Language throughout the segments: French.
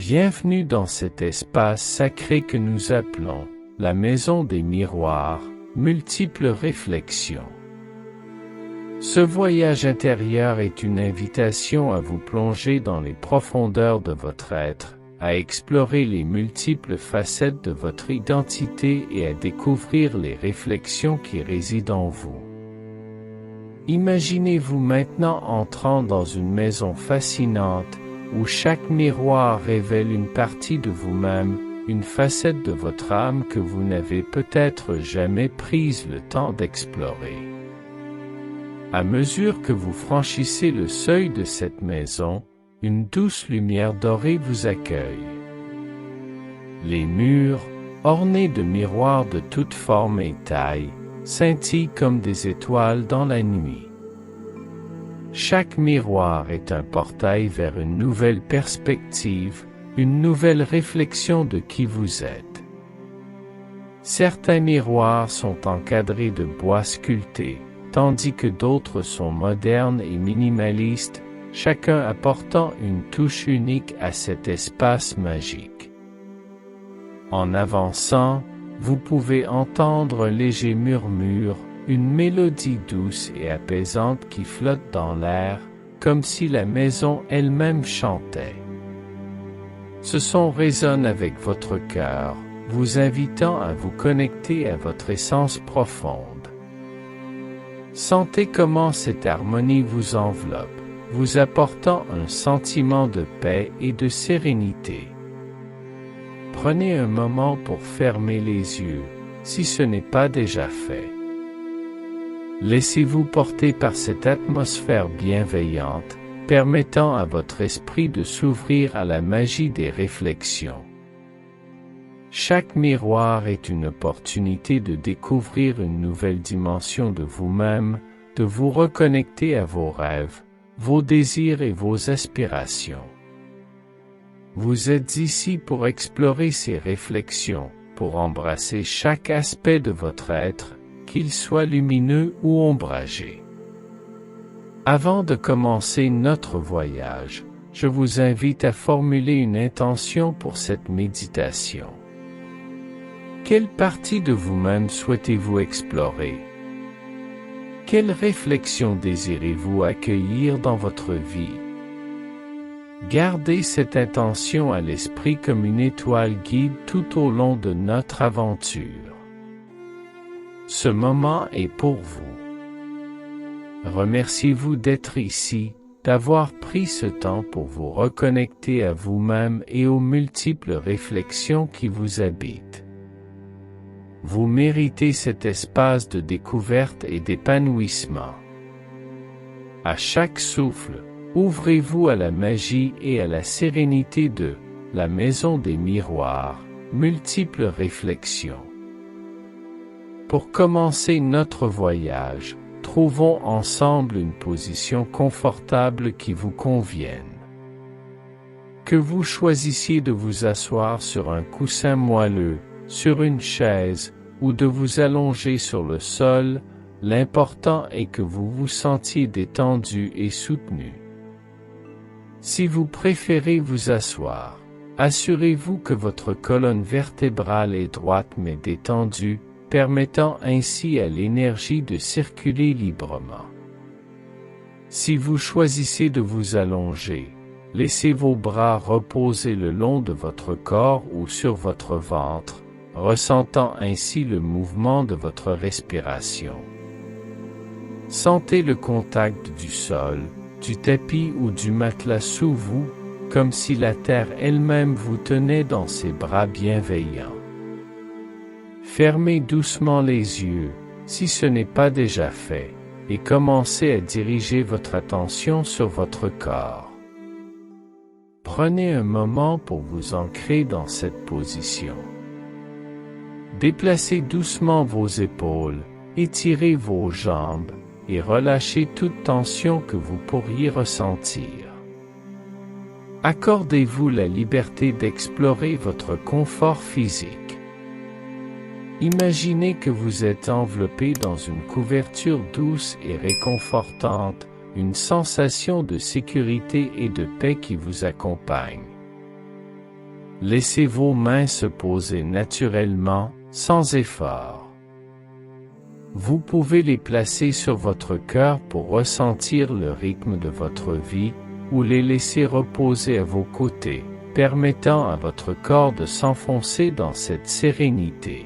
Bienvenue dans cet espace sacré que nous appelons la maison des miroirs, multiples réflexions. Ce voyage intérieur est une invitation à vous plonger dans les profondeurs de votre être, à explorer les multiples facettes de votre identité et à découvrir les réflexions qui résident en vous. Imaginez-vous maintenant entrant dans une maison fascinante, où chaque miroir révèle une partie de vous-même, une facette de votre âme que vous n'avez peut-être jamais prise le temps d'explorer. À mesure que vous franchissez le seuil de cette maison, une douce lumière dorée vous accueille. Les murs, ornés de miroirs de toutes formes et tailles, scintillent comme des étoiles dans la nuit. Chaque miroir est un portail vers une nouvelle perspective, une nouvelle réflexion de qui vous êtes. Certains miroirs sont encadrés de bois sculpté, tandis que d'autres sont modernes et minimalistes, chacun apportant une touche unique à cet espace magique. En avançant, vous pouvez entendre un léger murmure, une mélodie douce et apaisante qui flotte dans l'air, comme si la maison elle-même chantait. Ce son résonne avec votre cœur, vous invitant à vous connecter à votre essence profonde. Sentez comment cette harmonie vous enveloppe, vous apportant un sentiment de paix et de sérénité. Prenez un moment pour fermer les yeux, si ce n'est pas déjà fait. Laissez-vous porter par cette atmosphère bienveillante, permettant à votre esprit de s'ouvrir à la magie des réflexions. Chaque miroir est une opportunité de découvrir une nouvelle dimension de vous-même, de vous reconnecter à vos rêves, vos désirs et vos aspirations. Vous êtes ici pour explorer ces réflexions, pour embrasser chaque aspect de votre être, qu'il soit lumineux ou ombragé. Avant de commencer notre voyage, je vous invite à formuler une intention pour cette méditation. Quelle partie de vous-même souhaitez-vous explorer? Quelle réflexion désirez-vous accueillir dans votre vie? Gardez cette intention à l'esprit comme une étoile guide tout au long de notre aventure. Ce moment est pour vous. Remerciez-vous d'être ici, d'avoir pris ce temps pour vous reconnecter à vous-même et aux multiples réflexions qui vous habitent. Vous méritez cet espace de découverte et d'épanouissement. À chaque souffle, ouvrez-vous à la magie et à la sérénité de la maison des miroirs, multiples réflexions. Pour commencer notre voyage, trouvons ensemble une position confortable qui vous convienne. Que vous choisissiez de vous asseoir sur un coussin moelleux, sur une chaise, ou de vous allonger sur le sol, l'important est que vous vous sentiez détendu et soutenu. Si vous préférez vous asseoir, assurez-vous que votre colonne vertébrale est droite mais détendue, permettant ainsi à l'énergie de circuler librement. Si vous choisissez de vous allonger, laissez vos bras reposer le long de votre corps ou sur votre ventre, ressentant ainsi le mouvement de votre respiration. Sentez le contact du sol, du tapis ou du matelas sous vous, comme si la terre elle-même vous tenait dans ses bras bienveillants. Fermez doucement les yeux, si ce n'est pas déjà fait, et commencez à diriger votre attention sur votre corps. Prenez un moment pour vous ancrer dans cette position. Déplacez doucement vos épaules, étirez vos jambes, et relâchez toute tension que vous pourriez ressentir. Accordez-vous la liberté d'explorer votre confort physique. Imaginez que vous êtes enveloppé dans une couverture douce et réconfortante, une sensation de sécurité et de paix qui vous accompagne. Laissez vos mains se poser naturellement, sans effort. Vous pouvez les placer sur votre cœur pour ressentir le rythme de votre vie, ou les laisser reposer à vos côtés, permettant à votre corps de s'enfoncer dans cette sérénité.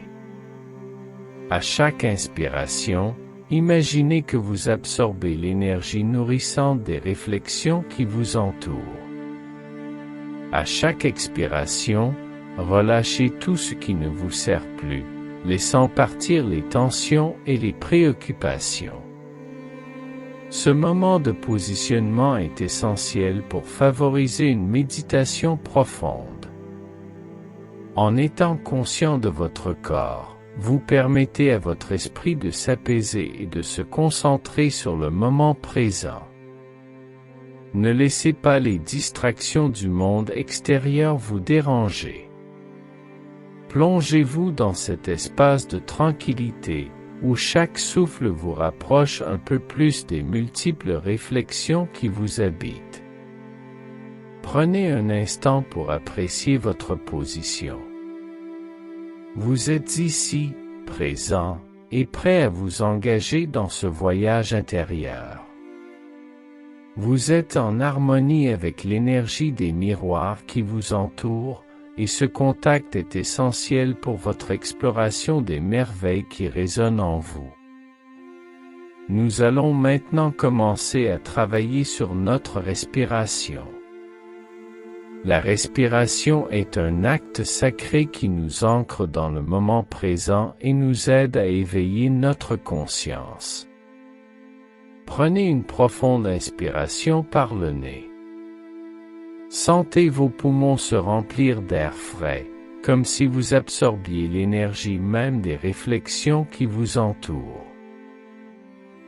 À chaque inspiration, imaginez que vous absorbez l'énergie nourrissante des réflexions qui vous entourent. À chaque expiration, relâchez tout ce qui ne vous sert plus, laissant partir les tensions et les préoccupations. Ce moment de positionnement est essentiel pour favoriser une méditation profonde. En étant conscient de votre corps, vous permettez à votre esprit de s'apaiser et de se concentrer sur le moment présent. Ne laissez pas les distractions du monde extérieur vous déranger. Plongez-vous dans cet espace de tranquillité, où chaque souffle vous rapproche un peu plus des multiples réflexions qui vous habitent. Prenez un instant pour apprécier votre position. Vous êtes ici, présent, et prêt à vous engager dans ce voyage intérieur. Vous êtes en harmonie avec l'énergie des miroirs qui vous entourent, et ce contact est essentiel pour votre exploration des merveilles qui résonnent en vous. Nous allons maintenant commencer à travailler sur notre respiration. La respiration est un acte sacré qui nous ancre dans le moment présent et nous aide à éveiller notre conscience. Prenez une profonde inspiration par le nez. Sentez vos poumons se remplir d'air frais, comme si vous absorbiez l'énergie même des réflexions qui vous entourent.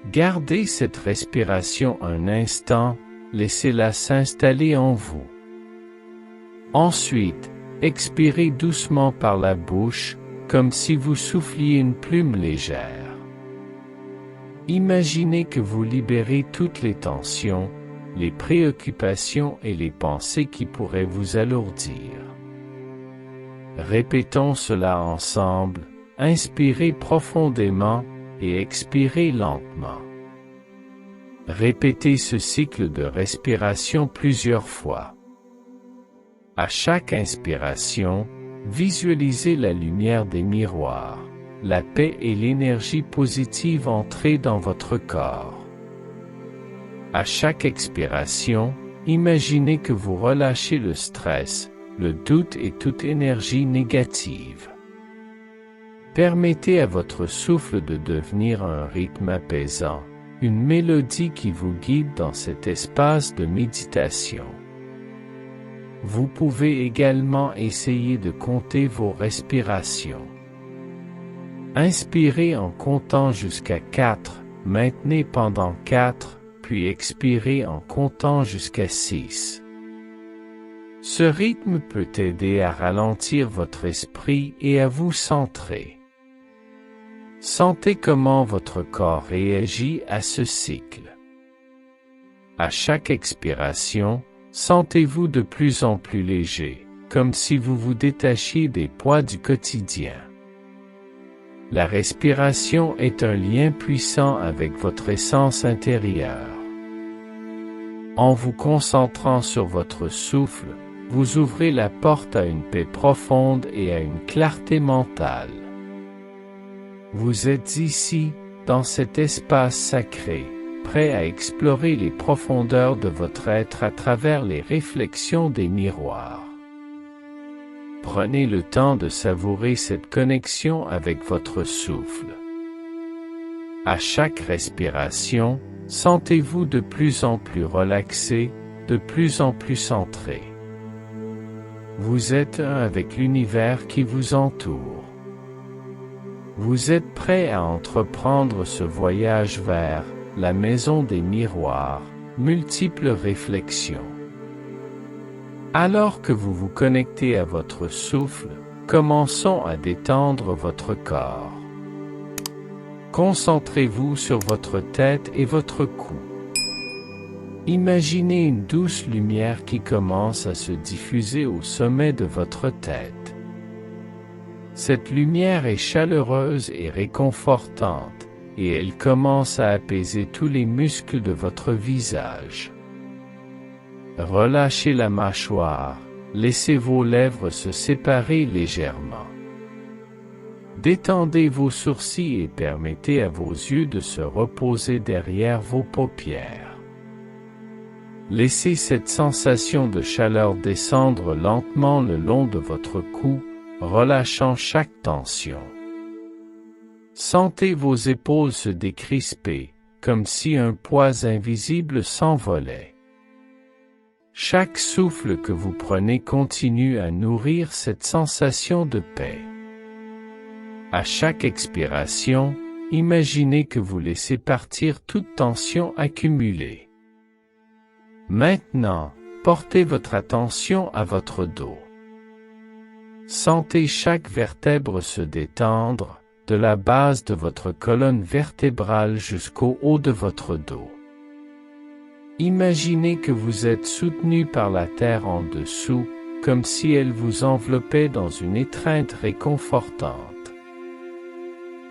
Gardez cette respiration un instant, laissez-la s'installer en vous. Ensuite, expirez doucement par la bouche, comme si vous souffliez une plume légère. Imaginez que vous libérez toutes les tensions, les préoccupations et les pensées qui pourraient vous alourdir. Répétons cela ensemble, inspirez profondément et expirez lentement. Répétez ce cycle de respiration plusieurs fois. À chaque inspiration, visualisez la lumière des miroirs, la paix et l'énergie positive entrer dans votre corps. À chaque expiration, imaginez que vous relâchez le stress, le doute et toute énergie négative. Permettez à votre souffle de devenir un rythme apaisant, une mélodie qui vous guide dans cet espace de méditation. Vous pouvez également essayer de compter vos respirations. Inspirez en comptant jusqu'à 4, maintenez pendant 4, puis expirez en comptant jusqu'à 6. Ce rythme peut aider à ralentir votre esprit et à vous centrer. Sentez comment votre corps réagit à ce cycle. À chaque expiration, sentez-vous de plus en plus léger, comme si vous vous détachiez des poids du quotidien. La respiration est un lien puissant avec votre essence intérieure. En vous concentrant sur votre souffle, vous ouvrez la porte à une paix profonde et à une clarté mentale. Vous êtes ici, dans cet espace sacré, prêt à explorer les profondeurs de votre être à travers les réflexions des miroirs. Prenez le temps de savourer cette connexion avec votre souffle. À chaque respiration, sentez-vous de plus en plus relaxé, de plus en plus centré. Vous êtes un avec l'univers qui vous entoure. Vous êtes prêt à entreprendre ce voyage vers la maison des miroirs, multiples réflexions. Alors que vous vous connectez à votre souffle, commençons à détendre votre corps. Concentrez-vous sur votre tête et votre cou. Imaginez une douce lumière qui commence à se diffuser au sommet de votre tête. Cette lumière est chaleureuse et réconfortante, et elle commence à apaiser tous les muscles de votre visage. Relâchez la mâchoire, laissez vos lèvres se séparer légèrement. Détendez vos sourcils et permettez à vos yeux de se reposer derrière vos paupières. Laissez cette sensation de chaleur descendre lentement le long de votre cou, relâchant chaque tension. Sentez vos épaules se décrisper, comme si un poids invisible s'envolait. Chaque souffle que vous prenez continue à nourrir cette sensation de paix. À chaque expiration, imaginez que vous laissez partir toute tension accumulée. Maintenant, portez votre attention à votre dos. Sentez chaque vertèbre se détendre, de la base de votre colonne vertébrale jusqu'au haut de votre dos. Imaginez que vous êtes soutenu par la terre en dessous, comme si elle vous enveloppait dans une étreinte réconfortante.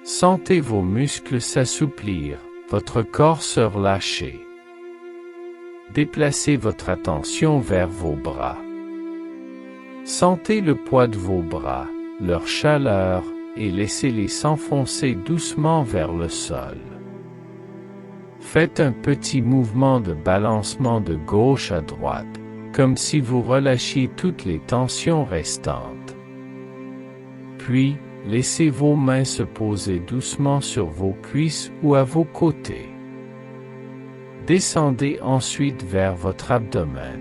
Sentez vos muscles s'assouplir, votre corps se relâcher. Déplacez votre attention vers vos bras. Sentez le poids de vos bras, leur chaleur, et laissez-les s'enfoncer doucement vers le sol. Faites un petit mouvement de balancement de gauche à droite, comme si vous relâchiez toutes les tensions restantes. Puis, laissez vos mains se poser doucement sur vos cuisses ou à vos côtés. Descendez ensuite vers votre abdomen.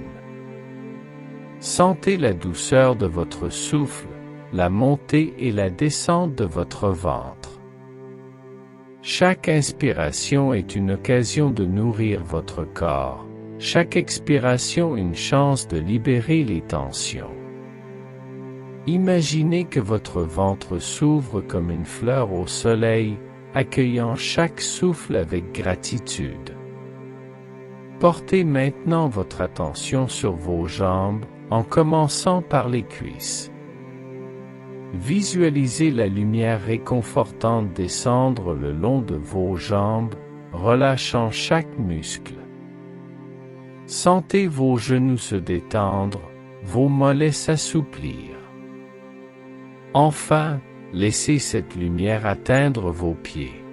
Sentez la douceur de votre souffle, la montée et la descente de votre ventre. Chaque inspiration est une occasion de nourrir votre corps, chaque expiration une chance de libérer les tensions. Imaginez que votre ventre s'ouvre comme une fleur au soleil, accueillant chaque souffle avec gratitude. Portez maintenant votre attention sur vos jambes, en commençant par les cuisses. Visualisez la lumière réconfortante descendre le long de vos jambes, relâchant chaque muscle. Sentez vos genoux se détendre, vos mollets s'assouplir. Enfin, laissez cette lumière atteindre vos pieds.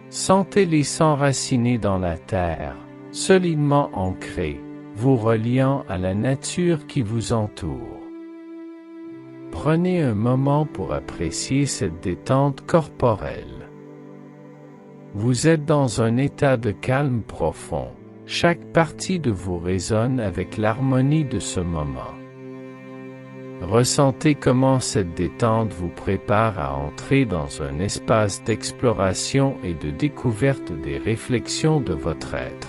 Sentez-les s'enraciner dans la terre, solidement ancrés, vous reliant à la nature qui vous entoure. Prenez un moment pour apprécier cette détente corporelle. Vous êtes dans un état de calme profond, chaque partie de vous résonne avec l'harmonie de ce moment. Ressentez comment cette détente vous prépare à entrer dans un espace d'exploration et de découverte des réflexions de votre être.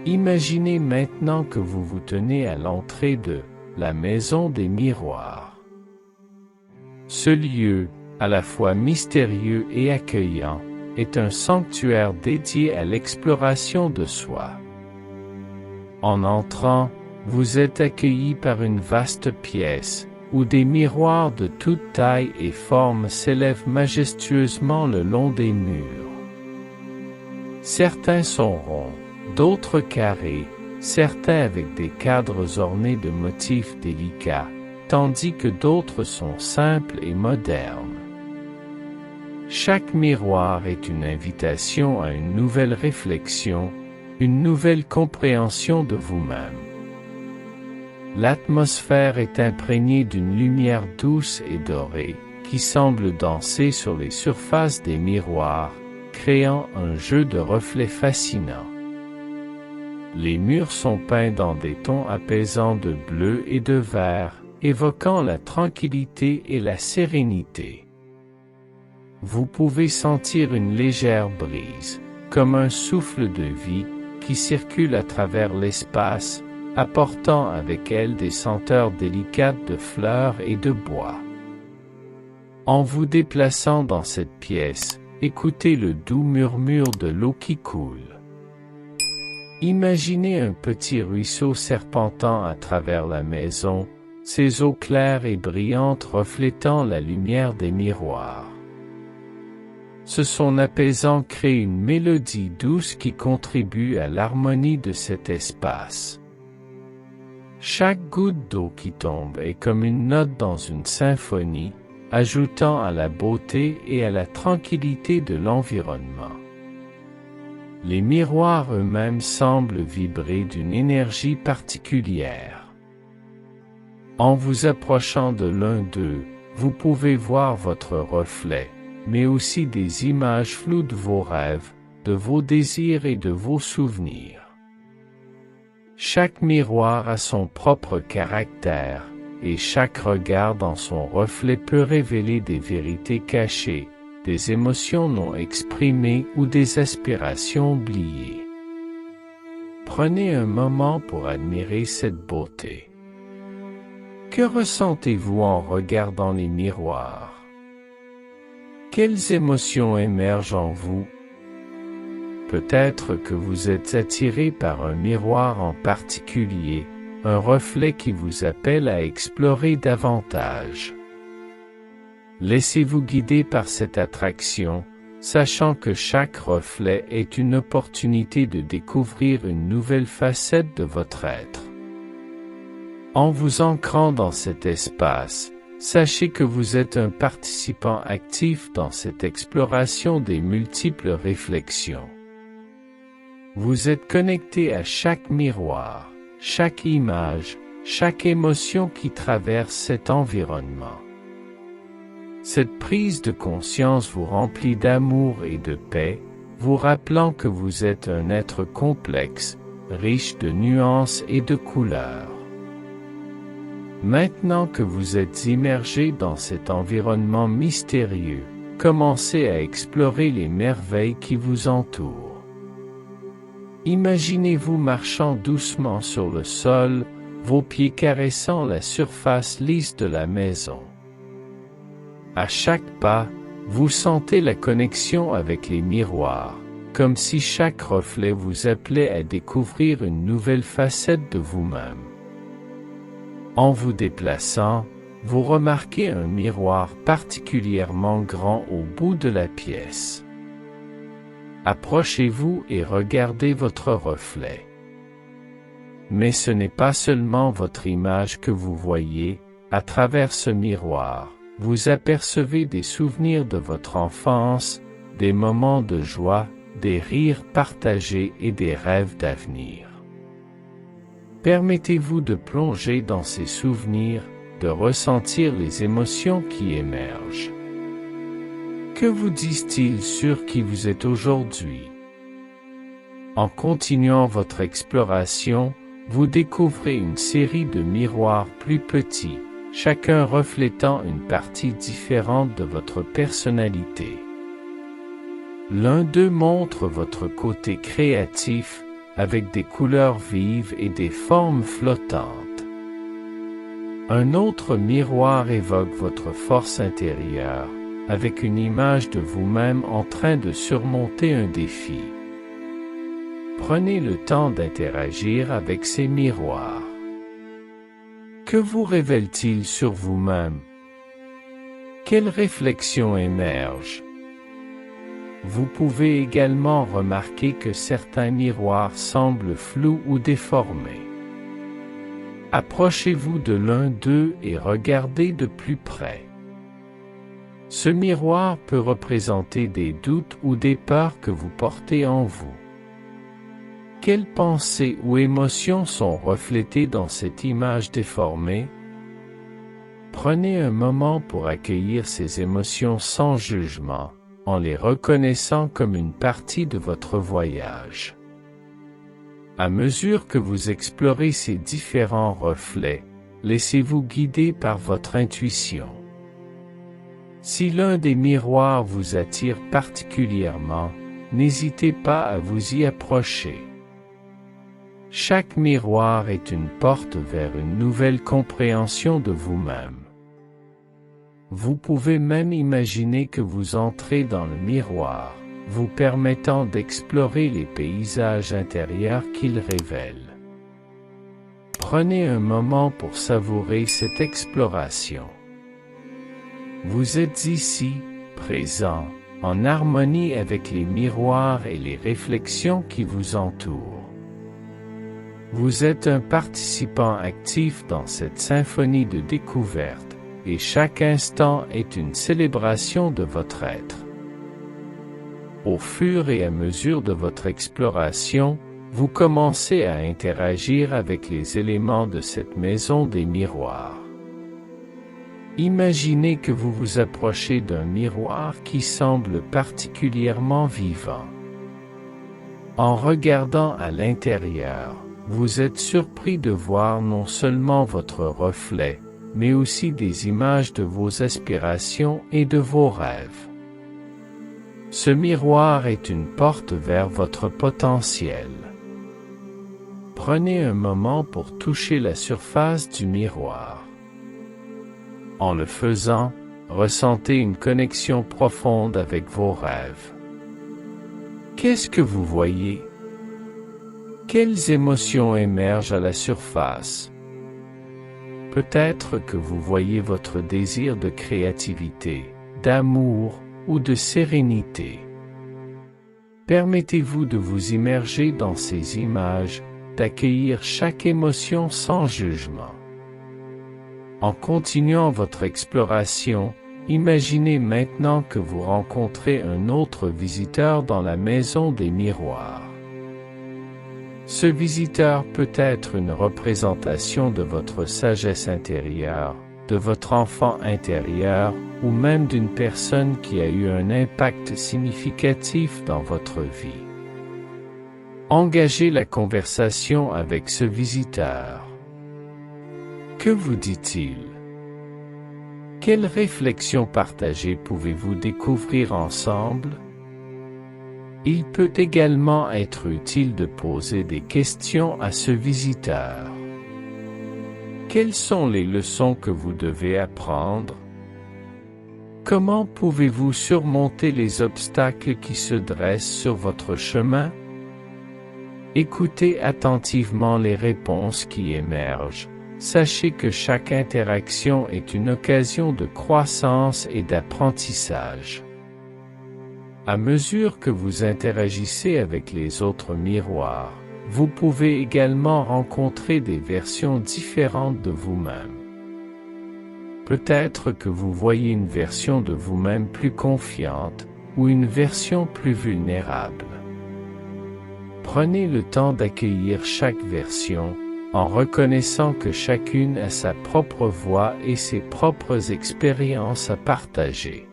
Imaginez maintenant que vous vous tenez à l'entrée de la maison des miroirs. Ce lieu, à la fois mystérieux et accueillant, est un sanctuaire dédié à l'exploration de soi. En entrant, vous êtes accueilli par une vaste pièce, où des miroirs de toute taille et forme s'élèvent majestueusement le long des murs. Certains sont ronds, d'autres carrés, certains avec des cadres ornés de motifs délicats, tandis que d'autres sont simples et modernes. Chaque miroir est une invitation à une nouvelle réflexion, une nouvelle compréhension de vous-même. L'atmosphère est imprégnée d'une lumière douce et dorée, qui semble danser sur les surfaces des miroirs, créant un jeu de reflets fascinant. Les murs sont peints dans des tons apaisants de bleu et de vert, évoquant la tranquillité et la sérénité. Vous pouvez sentir une légère brise, comme un souffle de vie, qui circule à travers l'espace, apportant avec elle des senteurs délicates de fleurs et de bois. En vous déplaçant dans cette pièce, écoutez le doux murmure de l'eau qui coule. Imaginez un petit ruisseau serpentant à travers la maison, ses eaux claires et brillantes reflétant la lumière des miroirs. Ce son apaisant crée une mélodie douce qui contribue à l'harmonie de cet espace. Chaque goutte d'eau qui tombe est comme une note dans une symphonie, ajoutant à la beauté et à la tranquillité de l'environnement. Les miroirs eux-mêmes semblent vibrer d'une énergie particulière. En vous approchant de l'un d'eux, vous pouvez voir votre reflet, mais aussi des images floues de vos rêves, de vos désirs et de vos souvenirs. Chaque miroir a son propre caractère, et chaque regard dans son reflet peut révéler des vérités cachées, des émotions non exprimées ou des aspirations oubliées. Prenez un moment pour admirer cette beauté. Que ressentez-vous en regardant les miroirs? Quelles émotions émergent en vous? Peut-être que vous êtes attiré par un miroir en particulier, un reflet qui vous appelle à explorer davantage. Laissez-vous guider par cette attraction, sachant que chaque reflet est une opportunité de découvrir une nouvelle facette de votre être. En vous ancrant dans cet espace, sachez que vous êtes un participant actif dans cette exploration des multiples réflexions. Vous êtes connecté à chaque miroir, chaque image, chaque émotion qui traverse cet environnement. Cette prise de conscience vous remplit d'amour et de paix, vous rappelant que vous êtes un être complexe, riche de nuances et de couleurs. Maintenant que vous êtes immergé dans cet environnement mystérieux, commencez à explorer les merveilles qui vous entourent. Imaginez-vous marchant doucement sur le sol, vos pieds caressant la surface lisse de la maison. À chaque pas, vous sentez la connexion avec les miroirs, comme si chaque reflet vous appelait à découvrir une nouvelle facette de vous-même. En vous déplaçant, vous remarquez un miroir particulièrement grand au bout de la pièce. Approchez-vous et regardez votre reflet. Mais ce n'est pas seulement votre image que vous voyez, à travers ce miroir, vous apercevez des souvenirs de votre enfance, des moments de joie, des rires partagés et des rêves d'avenir. Permettez-vous de plonger dans ces souvenirs, de ressentir les émotions qui émergent. Que vous disent-ils sur qui vous êtes aujourd'hui? En continuant votre exploration, vous découvrez une série de miroirs plus petits, chacun reflétant une partie différente de votre personnalité. L'un d'eux montre votre côté créatif, avec des couleurs vives et des formes flottantes. Un autre miroir évoque votre force intérieure, avec une image de vous-même en train de surmonter un défi. Prenez le temps d'interagir avec ces miroirs. Que vous révèlent-ils sur vous-même? Quelles réflexions émergent? Vous pouvez également remarquer que certains miroirs semblent flous ou déformés. Approchez-vous de l'un d'eux et regardez de plus près. Ce miroir peut représenter des doutes ou des peurs que vous portez en vous. Quelles pensées ou émotions sont reflétées dans cette image déformée? Prenez un moment pour accueillir ces émotions sans jugement, en les reconnaissant comme une partie de votre voyage. À mesure que vous explorez ces différents reflets, laissez-vous guider par votre intuition. Si l'un des miroirs vous attire particulièrement, n'hésitez pas à vous y approcher. Chaque miroir est une porte vers une nouvelle compréhension de vous-même. Vous pouvez même imaginer que vous entrez dans le miroir, vous permettant d'explorer les paysages intérieurs qu'ils révèlent. Prenez un moment pour savourer cette exploration. Vous êtes ici, présent, en harmonie avec les miroirs et les réflexions qui vous entourent. Vous êtes un participant actif dans cette symphonie de découverte, et chaque instant est une célébration de votre être. Au fur et à mesure de votre exploration, vous commencez à interagir avec les éléments de cette maison des miroirs. Imaginez que vous vous approchez d'un miroir qui semble particulièrement vivant. En regardant à l'intérieur, vous êtes surpris de voir non seulement votre reflet, mais aussi des images de vos aspirations et de vos rêves. Ce miroir est une porte vers votre potentiel. Prenez un moment pour toucher la surface du miroir. En le faisant, ressentez une connexion profonde avec vos rêves. Qu'est-ce que vous voyez? Quelles émotions émergent à la surface? Peut-être que vous voyez votre désir de créativité, d'amour ou de sérénité. Permettez-vous de vous immerger dans ces images, d'accueillir chaque émotion sans jugement. En continuant votre exploration, imaginez maintenant que vous rencontrez un autre visiteur dans la maison des miroirs. Ce visiteur peut être une représentation de votre sagesse intérieure, de votre enfant intérieur, ou même d'une personne qui a eu un impact significatif dans votre vie. Engagez la conversation avec ce visiteur. Que vous dit-il? Quelles réflexions partagées pouvez-vous découvrir ensemble? Il peut également être utile de poser des questions à ce visiteur. Quelles sont les leçons que vous devez apprendre? Comment pouvez-vous surmonter les obstacles qui se dressent sur votre chemin? Écoutez attentivement les réponses qui émergent. Sachez que chaque interaction est une occasion de croissance et d'apprentissage. À mesure que vous interagissez avec les autres miroirs, vous pouvez également rencontrer des versions différentes de vous-même. Peut-être que vous voyez une version de vous-même plus confiante, ou une version plus vulnérable. Prenez le temps d'accueillir chaque version, en reconnaissant que chacune a sa propre voix et ses propres expériences à partager.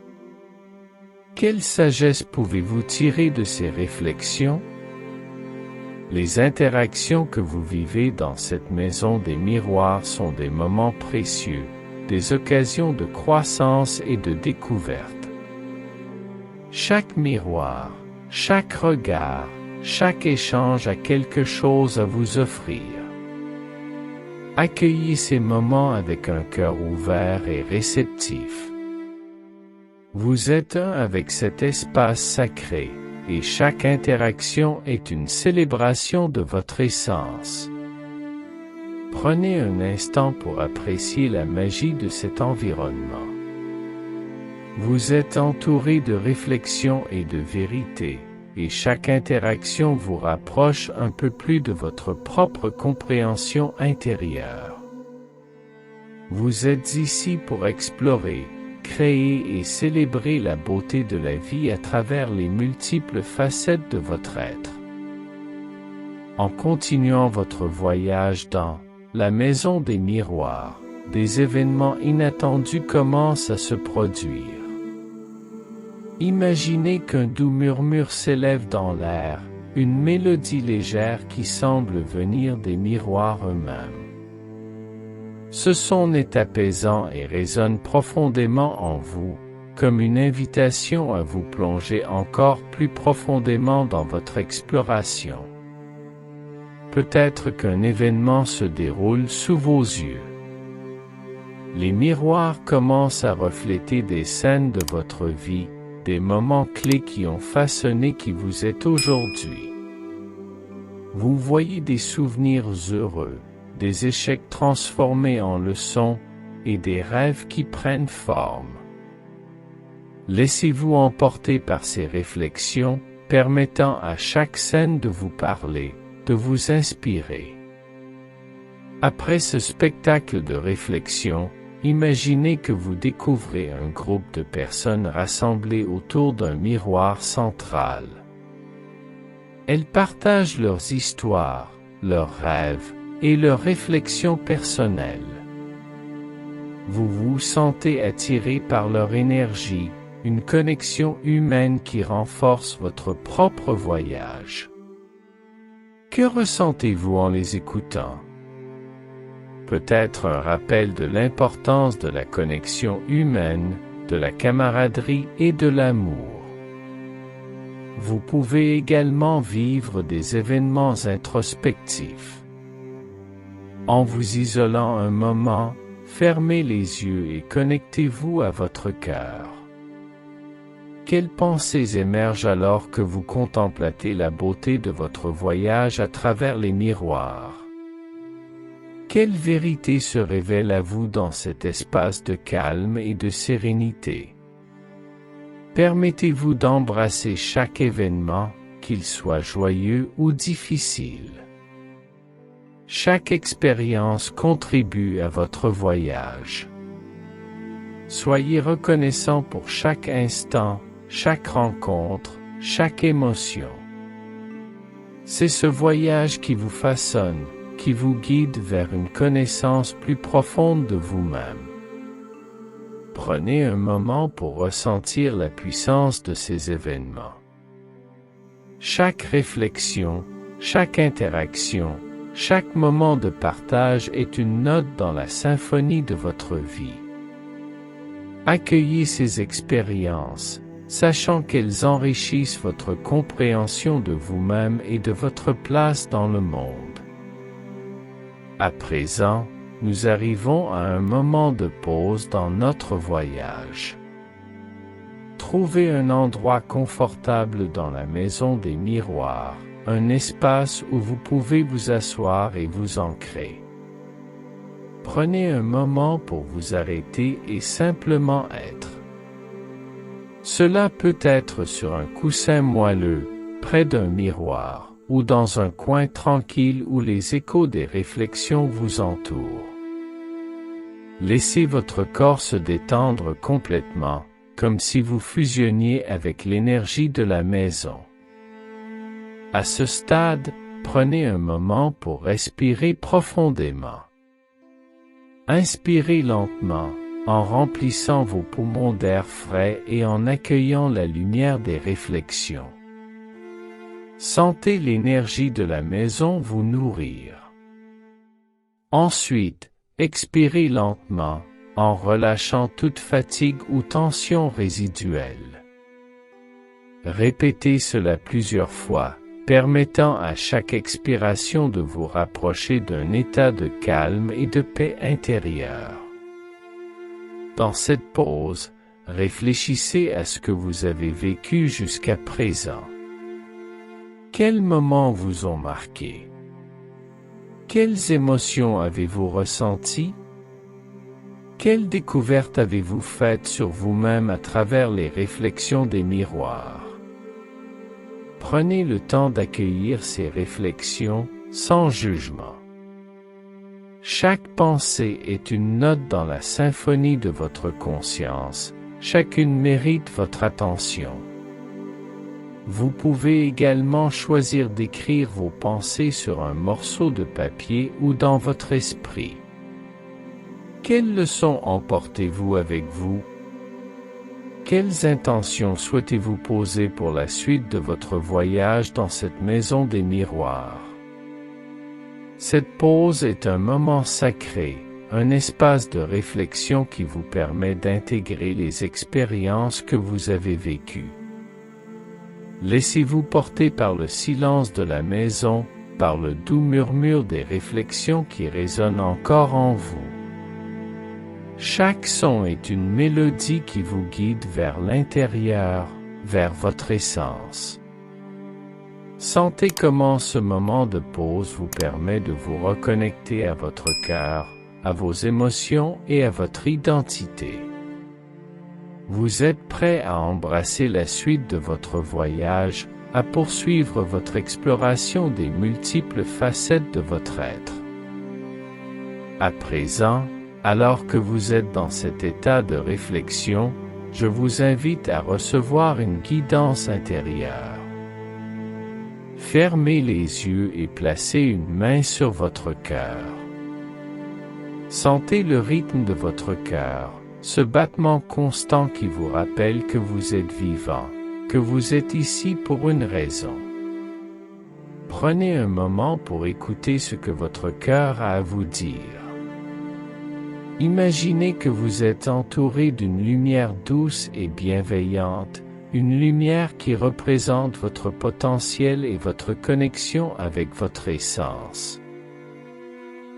Quelle sagesse pouvez-vous tirer de ces réflexions? Les interactions que vous vivez dans cette maison des miroirs sont des moments précieux, des occasions de croissance et de découverte. Chaque miroir, chaque regard, chaque échange a quelque chose à vous offrir. Accueillez ces moments avec un cœur ouvert et réceptif. Vous êtes un avec cet espace sacré, et chaque interaction est une célébration de votre essence. Prenez un instant pour apprécier la magie de cet environnement. Vous êtes entouré de réflexion et de vérité, et chaque interaction vous rapproche un peu plus de votre propre compréhension intérieure. Vous êtes ici pour explorer, créer et célébrer la beauté de la vie à travers les multiples facettes de votre être. En continuant votre voyage dans la maison des miroirs, des événements inattendus commencent à se produire. Imaginez qu'un doux murmure s'élève dans l'air, une mélodie légère qui semble venir des miroirs eux-mêmes. Ce son est apaisant et résonne profondément en vous, comme une invitation à vous plonger encore plus profondément dans votre exploration. Peut-être qu'un événement se déroule sous vos yeux. Les miroirs commencent à refléter des scènes de votre vie, des moments clés qui ont façonné qui vous êtes aujourd'hui. Vous voyez des souvenirs heureux, des échecs transformés en leçons, et des rêves qui prennent forme. Laissez-vous emporter par ces réflexions, permettant à chaque scène de vous parler, de vous inspirer. Après ce spectacle de réflexion, imaginez que vous découvrez un groupe de personnes rassemblées autour d'un miroir central. Elles partagent leurs histoires, leurs rêves, et leurs réflexions personnelles. Vous vous sentez attiré par leur énergie, une connexion humaine qui renforce votre propre voyage. Que ressentez-vous en les écoutant? Peut-être un rappel de l'importance de la connexion humaine, de la camaraderie et de l'amour. Vous pouvez également vivre des événements introspectifs. En vous isolant un moment, fermez les yeux et connectez-vous à votre cœur. Quelles pensées émergent alors que vous contemplez la beauté de votre voyage à travers les miroirs? Quelle vérité se révèle à vous dans cet espace de calme et de sérénité? Permettez-vous d'embrasser chaque événement, qu'il soit joyeux ou difficile. Chaque expérience contribue à votre voyage. Soyez reconnaissant pour chaque instant, chaque rencontre, chaque émotion. C'est ce voyage qui vous façonne, qui vous guide vers une connaissance plus profonde de vous-même. Prenez un moment pour ressentir la puissance de ces événements. Chaque réflexion, chaque interaction, chaque moment de partage est une note dans la symphonie de votre vie. Accueillez ces expériences, sachant qu'elles enrichissent votre compréhension de vous-même et de votre place dans le monde. À présent, nous arrivons à un moment de pause dans notre voyage. Trouvez un endroit confortable dans la maison des miroirs, un espace où vous pouvez vous asseoir et vous ancrer. Prenez un moment pour vous arrêter et simplement être. Cela peut être sur un coussin moelleux, près d'un miroir, ou dans un coin tranquille où les échos des réflexions vous entourent. Laissez votre corps se détendre complètement, comme si vous fusionniez avec l'énergie de la maison. À ce stade, prenez un moment pour respirer profondément. Inspirez lentement, en remplissant vos poumons d'air frais et en accueillant la lumière des réflexions. Sentez l'énergie de la maison vous nourrir. Ensuite, expirez lentement, en relâchant toute fatigue ou tension résiduelle. Répétez cela plusieurs fois, permettant à chaque expiration de vous rapprocher d'un état de calme et de paix intérieure. Dans cette pause, réfléchissez à ce que vous avez vécu jusqu'à présent. Quels moments vous ont marqué? Quelles émotions avez-vous ressenties? Quelles découvertes avez-vous faites sur vous-même à travers les réflexions des miroirs? Prenez le temps d'accueillir ces réflexions, sans jugement. Chaque pensée est une note dans la symphonie de votre conscience, chacune mérite votre attention. Vous pouvez également choisir d'écrire vos pensées sur un morceau de papier ou dans votre esprit. Quelles leçons emportez-vous avec vous? Quelles intentions souhaitez-vous poser pour la suite de votre voyage dans cette maison des miroirs? Cette pause est un moment sacré, un espace de réflexion qui vous permet d'intégrer les expériences que vous avez vécues. Laissez-vous porter par le silence de la maison, par le doux murmure des réflexions qui résonnent encore en vous. Chaque son est une mélodie qui vous guide vers l'intérieur, vers votre essence. Sentez comment ce moment de pause vous permet de vous reconnecter à votre cœur, à vos émotions et à votre identité. Vous êtes prêt à embrasser la suite de votre voyage, à poursuivre votre exploration des multiples facettes de votre être. À présent, alors que vous êtes dans cet état de réflexion, je vous invite à recevoir une guidance intérieure. Fermez les yeux et placez une main sur votre cœur. Sentez le rythme de votre cœur, ce battement constant qui vous rappelle que vous êtes vivant, que vous êtes ici pour une raison. Prenez un moment pour écouter ce que votre cœur a à vous dire. Imaginez que vous êtes entouré d'une lumière douce et bienveillante, une lumière qui représente votre potentiel et votre connexion avec votre essence.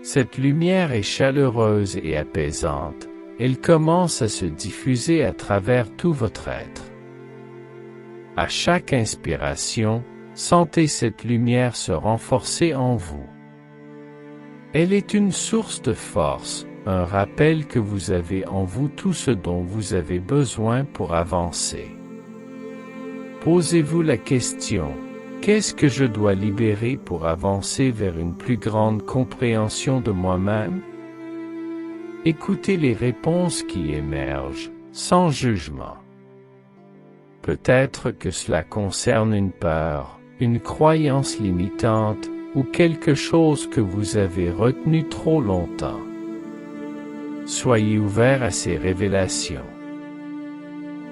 Cette lumière est chaleureuse et apaisante, elle commence à se diffuser à travers tout votre être. À chaque inspiration, sentez cette lumière se renforcer en vous. Elle est une source de force, un rappel que vous avez en vous tout ce dont vous avez besoin pour avancer. Posez-vous la question, qu'est-ce que je dois libérer pour avancer vers une plus grande compréhension de moi-même? Écoutez les réponses qui émergent, sans jugement. Peut-être que cela concerne une peur, une croyance limitante, ou quelque chose que vous avez retenu trop longtemps. Soyez ouvert à ces révélations.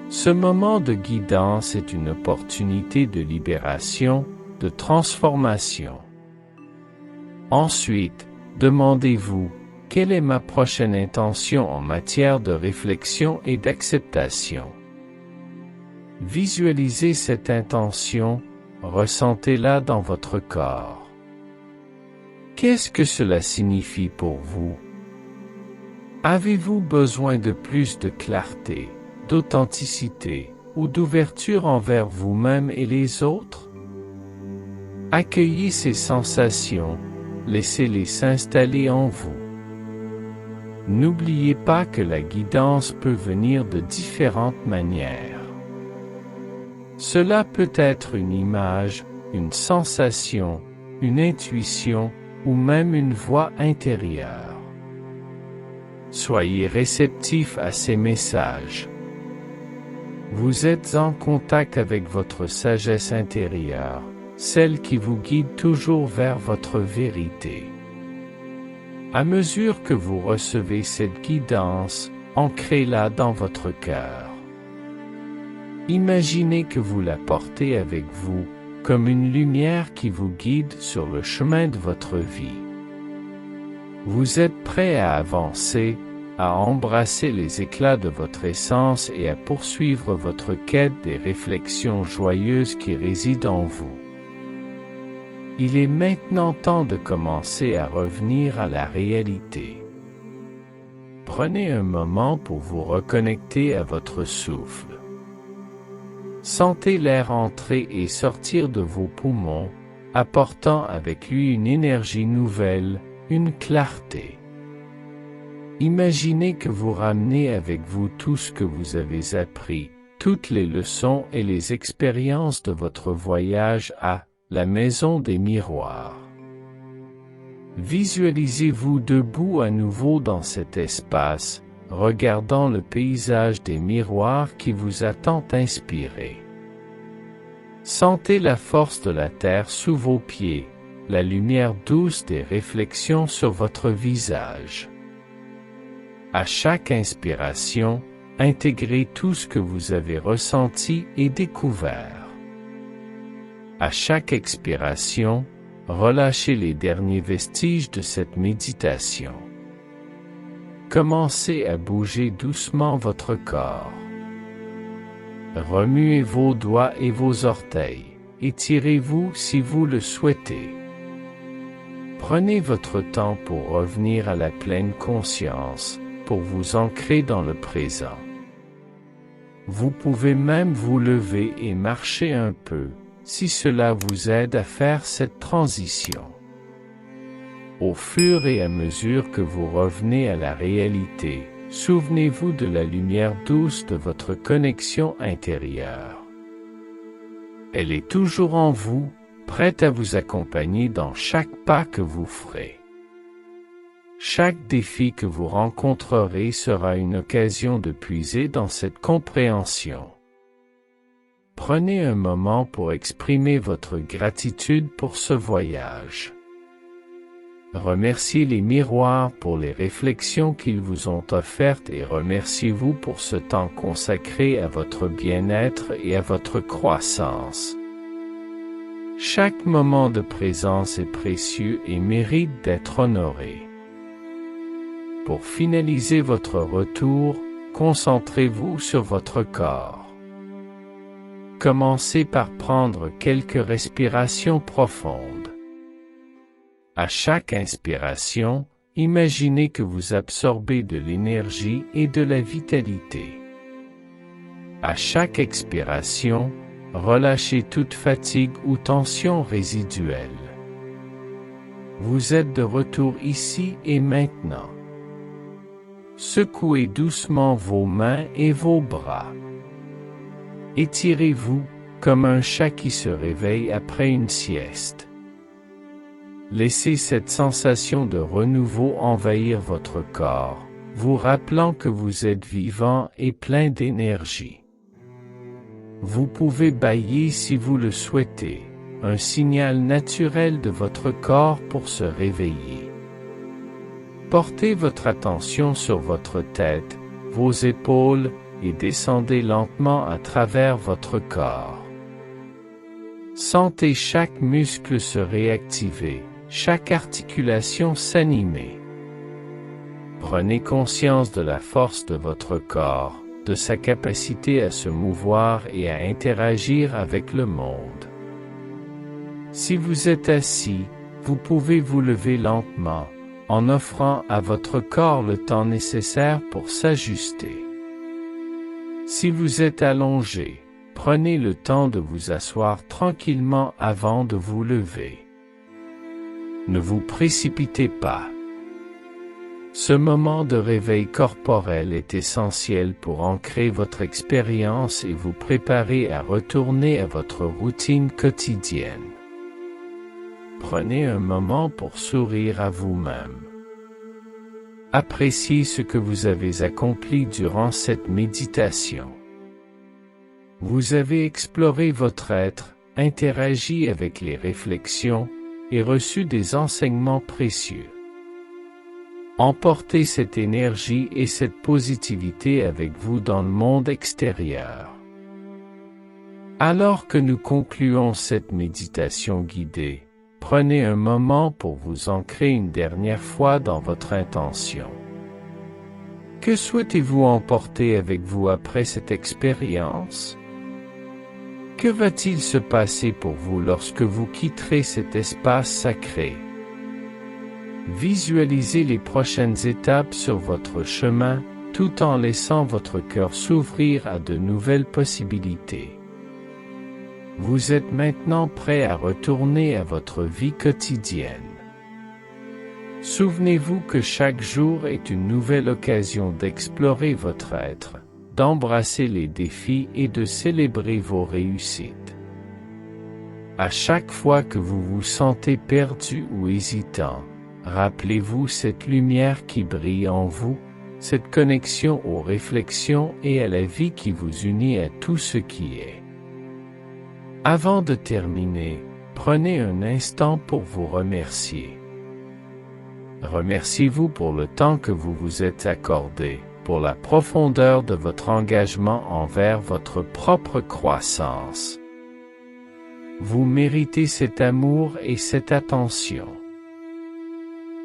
Ce moment de guidance est une opportunité de libération, de transformation. Ensuite, demandez-vous, quelle est ma prochaine intention en matière de réflexion et d'acceptation? Visualisez cette intention, ressentez-la dans votre corps. Qu'est-ce que cela signifie pour vous? Avez-vous besoin de plus de clarté, d'authenticité, ou d'ouverture envers vous-même et les autres? Accueillez ces sensations, laissez-les s'installer en vous. N'oubliez pas que la guidance peut venir de différentes manières. Cela peut être une image, une sensation, une intuition, ou même une voix intérieure. Soyez réceptif à ces messages. Vous êtes en contact avec votre sagesse intérieure, celle qui vous guide toujours vers votre vérité. À mesure que vous recevez cette guidance, ancrez-la dans votre cœur. Imaginez que vous la portez avec vous, comme une lumière qui vous guide sur le chemin de votre vie. Vous êtes prêt à avancer, à embrasser les éclats de votre essence et à poursuivre votre quête des réflexions joyeuses qui résident en vous. Il est maintenant temps de commencer à revenir à la réalité. Prenez un moment pour vous reconnecter à votre souffle. Sentez l'air entrer et sortir de vos poumons, apportant avec lui une énergie nouvelle, une clarté. Imaginez que vous ramenez avec vous tout ce que vous avez appris, toutes les leçons et les expériences de votre voyage à la maison des miroirs. Visualisez-vous debout à nouveau dans cet espace, regardant le paysage des miroirs qui vous a tant inspiré. Sentez la force de la terre sous vos pieds, la lumière douce des réflexions sur votre visage. À chaque inspiration, intégrez tout ce que vous avez ressenti et découvert. À chaque expiration, relâchez les derniers vestiges de cette méditation. Commencez à bouger doucement votre corps. Remuez vos doigts et vos orteils, étirez-vous si vous le souhaitez. Prenez votre temps pour revenir à la pleine conscience, pour vous ancrer dans le présent. Vous pouvez même vous lever et marcher un peu, si cela vous aide à faire cette transition. Au fur et à mesure que vous revenez à la réalité, souvenez-vous de la lumière douce de votre connexion intérieure. Elle est toujours en vous, prête à vous accompagner dans chaque pas que vous ferez. Chaque défi que vous rencontrerez sera une occasion de puiser dans cette compréhension. Prenez un moment pour exprimer votre gratitude pour ce voyage. Remerciez les miroirs pour les réflexions qu'ils vous ont offertes et remerciez-vous pour ce temps consacré à votre bien-être et à votre croissance. Chaque moment de présence est précieux et mérite d'être honoré. Pour finaliser votre retour, concentrez-vous sur votre corps. Commencez par prendre quelques respirations profondes. À chaque inspiration, imaginez que vous absorbez de l'énergie et de la vitalité. À chaque expiration, relâchez toute fatigue ou tension résiduelle. Vous êtes de retour ici et maintenant. Secouez doucement vos mains et vos bras. Étirez-vous, comme un chat qui se réveille après une sieste. Laissez cette sensation de renouveau envahir votre corps, vous rappelant que vous êtes vivant et plein d'énergie. Vous pouvez bâiller si vous le souhaitez, un signal naturel de votre corps pour se réveiller. Portez votre attention sur votre tête, vos épaules, et descendez lentement à travers votre corps. Sentez chaque muscle se réactiver, chaque articulation s'animer. Prenez conscience de la force de votre corps, de sa capacité à se mouvoir et à interagir avec le monde. Si vous êtes assis, vous pouvez vous lever lentement, en offrant à votre corps le temps nécessaire pour s'ajuster. Si vous êtes allongé, prenez le temps de vous asseoir tranquillement avant de vous lever. Ne vous précipitez pas. Ce moment de réveil corporel est essentiel pour ancrer votre expérience et vous préparer à retourner à votre routine quotidienne. Prenez un moment pour sourire à vous-même. Appréciez ce que vous avez accompli durant cette méditation. Vous avez exploré votre être, interagi avec les réflexions, et reçu des enseignements précieux. Emportez cette énergie et cette positivité avec vous dans le monde extérieur. Alors que nous concluons cette méditation guidée, prenez un moment pour vous ancrer une dernière fois dans votre intention. Que souhaitez-vous emporter avec vous après cette expérience? Que va-t-il se passer pour vous lorsque vous quitterez cet espace sacré? Visualisez les prochaines étapes sur votre chemin, tout en laissant votre cœur s'ouvrir à de nouvelles possibilités. Vous êtes maintenant prêt à retourner à votre vie quotidienne. Souvenez-vous que chaque jour est une nouvelle occasion d'explorer votre être, d'embrasser les défis et de célébrer vos réussites. À chaque fois que vous vous sentez perdu ou hésitant, rappelez-vous cette lumière qui brille en vous, cette connexion aux réflexions et à la vie qui vous unit à tout ce qui est. Avant de terminer, prenez un instant pour vous remercier. Remerciez-vous pour le temps que vous vous êtes accordé, pour la profondeur de votre engagement envers votre propre croissance. Vous méritez cet amour et cette attention.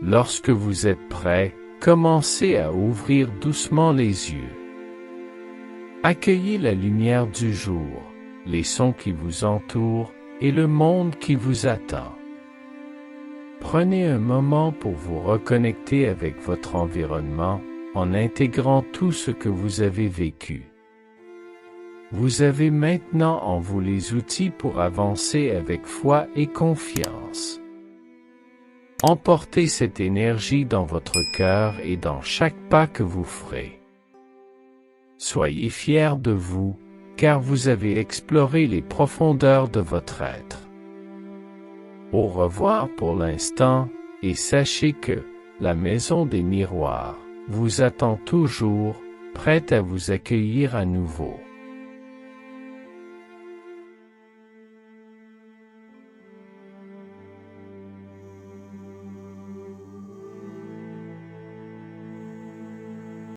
Lorsque vous êtes prêt, commencez à ouvrir doucement les yeux. Accueillez la lumière du jour, les sons qui vous entourent et le monde qui vous attend. Prenez un moment pour vous reconnecter avec votre environnement, en intégrant tout ce que vous avez vécu. Vous avez maintenant en vous les outils pour avancer avec foi et confiance. Emportez cette énergie dans votre cœur et dans chaque pas que vous ferez. Soyez fiers de vous, car vous avez exploré les profondeurs de votre être. Au revoir pour l'instant, et sachez que la Maison des Miroirs vous attend toujours, prête à vous accueillir à nouveau.